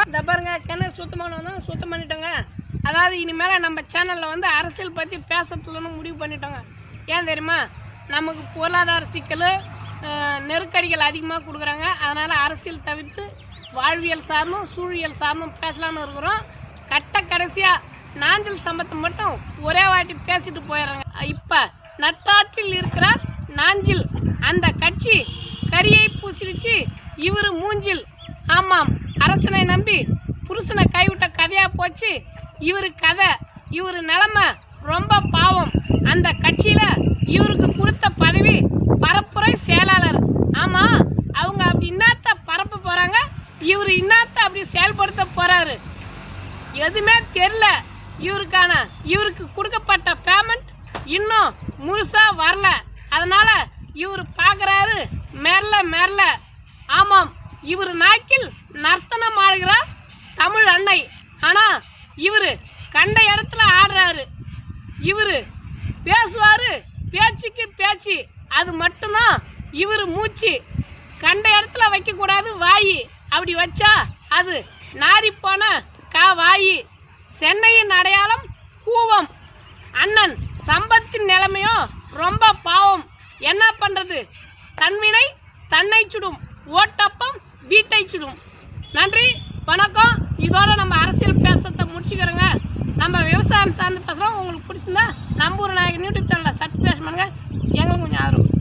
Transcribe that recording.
இந்த பாருங்க கிணறு சுத்தம் பண்ணிட்டோங்க. அதாவது இனிமேல் நம்ம சேனலில் வந்து அரசியல் பற்றி பேசுறதுலன்னு முடிவு பண்ணிட்டோங்க. ஏன் தெரியுமா, நமக்கு பொருளாதார சிக்கல் நெருக்கடிகள் அதிகமாக கொடுக்குறாங்க. அதனால் அரசியல் தவிர்த்து வாழ்வியல் சார்ந்தும் சூழியல் சார்ந்தும் பேசலான்னு இருக்கிறோம். கடைசியாக நாஞ்சில் சம்பத்தை மட்டும் ஒரே வாட்டி பேசிட்டு போயிடுறாங்க. இப்போ நட்டாற்றில் இருக்கிறார் நாஞ்சில். அந்த கட்சி கரியை பூசிடுச்சு இவர் மூஞ்சில். ஆமாம், அரசனை நம்பி புருஷனை கைவிட்ட கதையாக போச்சு இவர் கதை. இவர் நிலைமை ரொம்ப பாவம். அந்த கட்சியில் இவருக்கு கொடுத்த பதவி பரப்புரை செயலாளர். ஆமாம், அவங்க அப்படி இன்னாத்த பரப்ப போகிறாங்க, இவர் இன்னாத்த அப்படி செயல்படுத்த போகிறாரு. எதுவுமே தெரியல இவருக்கு கொடுக்கப்பட்ட பேமெண்ட் இன்னும் முழுசாக வரல. அதனால் இவர் பார்க்குறாரு மெல்ல. ஆமாம், இவர் நாக்கில் நர்த்தனம் ஆடுகிறார் தமிழ் அன்னை. ஆனால் இவர் கண்ட இடத்துல ஆடுறாரு. இவர் பேசுவார், பேச்சுக்கு பேச்சு, அது மட்டும்தான் இவர் மூச்சு. கண்ட இடத்துல வைக்கக்கூடாது வாயி, அப்படி வச்சா அது நாரிப்போன வாயி. சென்னையின் அடையாளம் கூவம். அண்ணன் சம்பத்தின் நிலைமையோ ரொம்ப பாவம். என்ன பண்ணுறது, தன்வினை தன்னை சுடும், ஓட்டப்பம் வீட்டை சுடும். நன்றி, வணக்கம். இதோட நம்ம அரசியல் பேசுறதை முடிச்சுக்கிறோங்க. நம்ம விவசாயம் சார்ந்து பேசுகிறோம். உங்களுக்கு பிடிச்சிருந்தா நம்ம ஒரு நாயகன் யூடியூப் சேனலை சப்ஸ்கிரைப் பண்ணுங்கள். எங்களுக்கு கொஞ்சம் ஆதரவு.